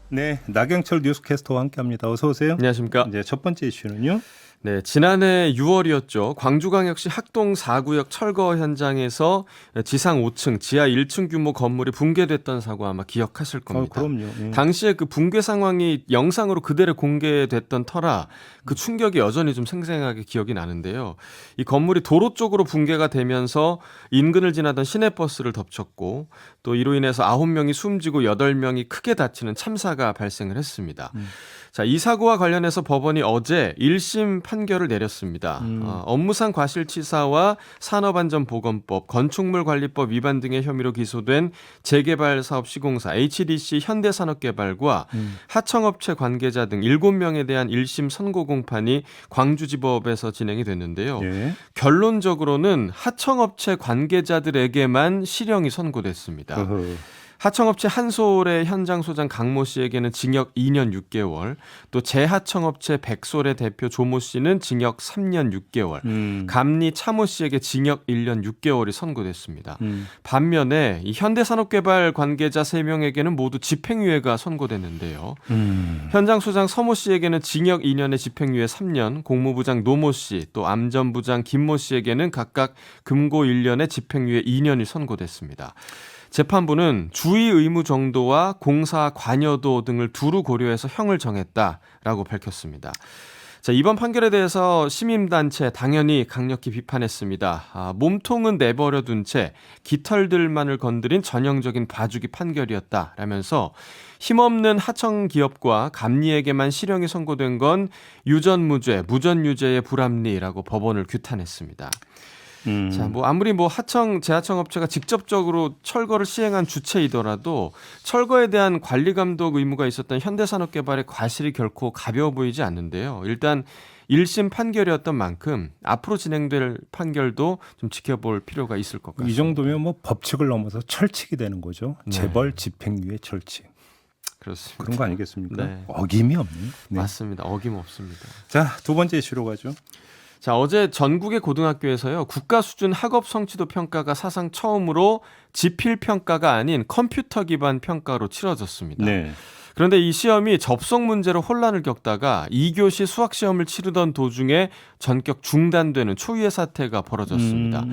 네, 나경철 뉴스캐스터와 함께합니다. 어서 오세요. 안녕하십니까. 이제 첫 번째 이슈는요. 네, 지난해 6월이었죠. 광주광역시 학동 4구역 철거 현장에서 지상 5층, 지하 1층 규모 건물이 붕괴됐던 사고 아마 기억하실 겁니다. 그럼요. 예. 당시에 그 붕괴 상황이 영상으로 그대로 공개됐던 터라 그 충격이 여전히 좀 생생하게 기억이 나는데요. 이 건물이 도로 쪽으로 붕괴가 되면서 인근을 지나던 시내버스를 덮쳤고 또 이로 인해서 9명이 숨지고 8명이 크게 다치는 참사가 발생을 했습니다. 자, 이 사고와 관련해서 법원이 어제 1심 판결을 내렸습니다. 업무상 과실치사와 산업안전보건법, 건축물관리법 위반 등의 혐의로 기소된 재개발사업시공사 HDC 현대산업개발과 하청업체 관계자 등 7명에 대한 1심 선고 공판이 광주지법에서 진행이 됐는데요. 예. 결론적으로는 하청업체 관계자들에게만 실형이 선고됐습니다. 하청업체 한솔의 현장 소장 강모 씨에게는 징역 2년 6개월, 또 재하청업체 백솔의 대표 조모 씨는 징역 3년 6개월, 감리 차모 씨에게 징역 1년 6개월이 선고됐습니다. 반면에 이 현대산업개발 관계자 3명에게는 모두 집행유예가 선고됐는데요. 현장 소장 서모 씨에게는 징역 2년에 집행유예 3년, 공무부장 노모 씨, 또 암전부장 김모 씨에게는 각각 금고 1년에 집행유예 2년이 선고됐습니다. 재판부는 주의 의무 정도와 공사 관여도 등을 두루 고려해서 형을 정했다라고 밝혔습니다. 자, 이번 판결에 대해서 시민단체 당연히 강력히 비판했습니다. 몸통은 내버려둔 채 깃털들만을 건드린 전형적인 봐주기 판결이었다라면서 힘없는 하청기업과 감리에게만 실형이 선고된 건 유전무죄, 무전유죄의 불합리라고 법원을 규탄했습니다. 자, 아무리 하청, 재하청 업체가 직접적으로 철거를 시행한 주체이더라도 철거에 대한 관리 감독 의무가 있었던 현대산업개발의 과실이 결코 가벼워 보이지 않는데요. 일단 1심 판결이었던 만큼 앞으로 진행될 판결도 좀 지켜볼 필요가 있을 것 같습니다. 이 정도면 법칙을 넘어서 철칙이 되는 거죠. 네. 재벌 집행유예 철칙. 그렇습니다. 그런 거 아니겠습니까? 네. 어김이 없네. 네. 맞습니다. 어김없습니다. 자, 두 번째 이슈로 가죠. 자, 어제 전국의 고등학교에서요, 국가 수준 학업 성취도 평가가 사상 처음으로 지필 평가가 아닌 컴퓨터 기반 평가로 치러졌습니다. 네. 그런데 이 시험이 접속 문제로 혼란을 겪다가 2교시 수학 시험을 치르던 도중에 전격 중단되는 초유의 사태가 벌어졌습니다.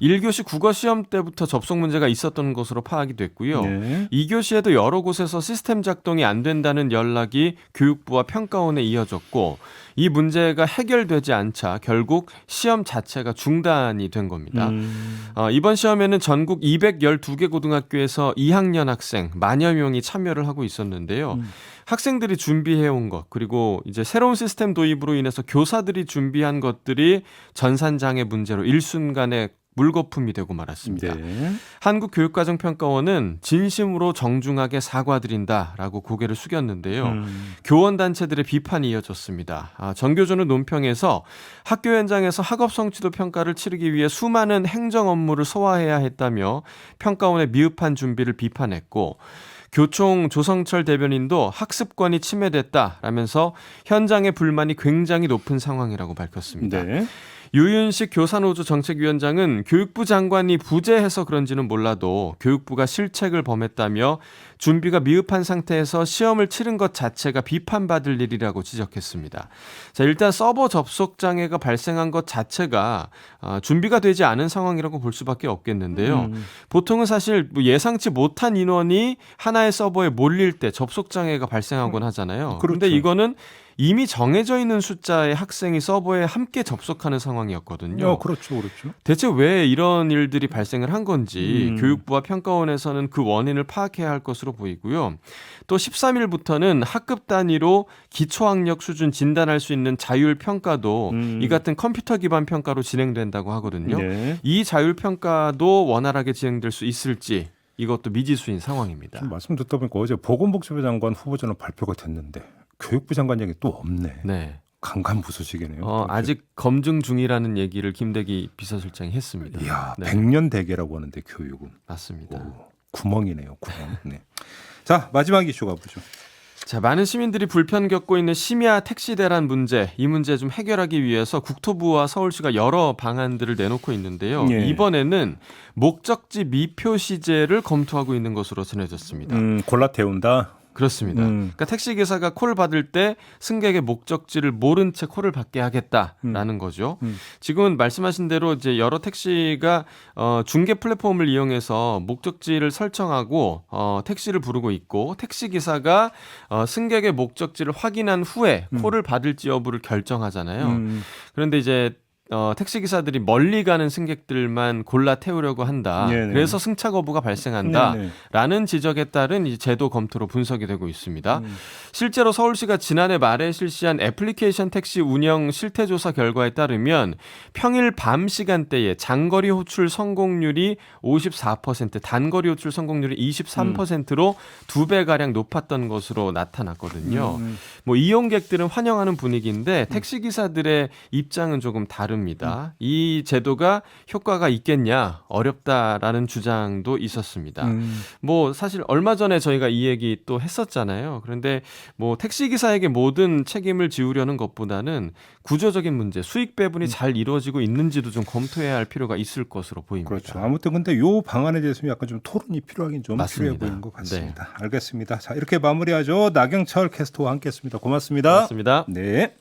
1교시 국어 시험 때부터 접속 문제가 있었던 것으로 파악이 됐고요. 네. 2교시에도 여러 곳에서 시스템 작동이 안 된다는 연락이 교육부와 평가원에 이어졌고 이 문제가 해결되지 않자 결국 시험 자체가 중단이 된 겁니다. 이번 시험에는 전국 212개 고등학교에서 2학년 학생 만여 명이 참여를 하고 있었는데요. 학생들이 준비해온 것 그리고 이제 새로운 시스템 도입으로 인해서 교사들이 준비한 것들이 전산장애 문제로 일순간에 물거품이 되고 말았습니다. 네. 한국교육과정평가원은 진심으로 정중하게 사과드린다라고 고개를 숙였는데요. 교원단체들의 비판이 이어졌습니다. 전교조는 논평에서 학교 현장에서 학업 성취도 평가를 치르기 위해 수많은 행정 업무를 소화해야 했다며 평가원의 미흡한 준비를 비판했고 교총 조성철 대변인도 학습권이 침해됐다라면서 현장의 불만이 굉장히 높은 상황이라고 밝혔습니다. 네. 유윤식 교사노조 정책위원장은 교육부 장관이 부재해서 그런지는 몰라도 교육부가 실책을 범했다며 준비가 미흡한 상태에서 시험을 치른 것 자체가 비판받을 일이라고 지적했습니다. 자, 일단 서버 접속 장애가 발생한 것 자체가 준비가 되지 않은 상황이라고 볼 수밖에 없겠는데요. 보통은 사실 예상치 못한 인원이 하나의 서버에 몰릴 때 접속 장애가 발생하곤 하잖아요. 그런데 그렇죠. 이거는 이미 정해져 있는 숫자의 학생이 서버에 함께 접속하는 상황이었거든요. 그렇죠. 그렇죠. 대체 왜 이런 일들이 발생을 한 건지 교육부와 평가원에서는 그 원인을 파악해야 할 것으로 보이고요. 또 13일부터는 학급 단위로 기초학력 수준 진단할 수 있는 자율평가도 이 같은 컴퓨터 기반 평가로 진행된다고 하거든요. 네. 이 자율평가도 원활하게 진행될 수 있을지 이것도 미지수인 상황입니다. 지금 말씀 듣다 보니까 어제 보건복지부 장관 후보자는 발표가 됐는데 교육부 장관 얘기 또 없네. 네. 강간부수직이네요. 아직 검증 중이라는 얘기를 김대기 비서실장이 했습니다. 이야, 네. 100년 대계라고 하는데 교육은. 맞습니다. 구멍이네요. 구멍. 네. 자, 마지막 이슈 가보죠. 자, 많은 시민들이 불편 겪고 있는 심야 택시 대란 문제, 이 문제 좀 해결하기 위해서 국토부와 서울시가 여러 방안들을 내놓고 있는데요. 예. 이번에는 목적지 미표시제를 검토하고 있는 것으로 전해졌습니다. 골라 태운다. 그렇습니다. 그러니까 택시 기사가 콜을 받을 때 승객의 목적지를 모른 채 콜을 받게 하겠다라는 거죠. 지금은 말씀하신 대로 이제 여러 택시가 중개 플랫폼을 이용해서 목적지를 설정하고 택시를 부르고 있고 택시 기사가 승객의 목적지를 확인한 후에 콜을 받을지 여부를 결정하잖아요. 그런데 이제 택시 기사들이 멀리 가는 승객들만 골라 태우려고 한다. 네네. 그래서 승차 거부가 발생한다라는 네네. 지적에 따른 이 제도 검토로 분석이 되고 있습니다. 실제로 서울시가 지난해 말에 실시한 애플리케이션 택시 운영 실태 조사 결과에 따르면 평일 밤 시간대에 장거리 호출 성공률이 54%, 단거리 호출 성공률이 23%로 2배 가량 높았던 것으로 나타났거든요. 뭐 이용객들은 환영하는 분위기인데 택시 기사들의 입장은 조금 다릅니다. 이 제도가 효과가 있겠냐 어렵다라는 주장도 있었습니다. 뭐 사실 얼마 전에 저희가 이 얘기 또 했었잖아요. 그런데 뭐 택시 기사에게 모든 책임을 지우려는 것보다는 구조적인 문제, 수익 배분이 잘 이루어지고 있는지도 좀 검토해야 할 필요가 있을 것으로 보입니다. 그렇죠. 아무튼 근데 요 방안에 대해서는 약간 좀 토론이 필요하긴 좀 맞습니다. 필요해 보이는 것 같습니다. 알겠습니다. 자, 이렇게 마무리하죠. 나경철 캐스터와 함께했습니다. 고맙습니다. 고맙습니다. 네.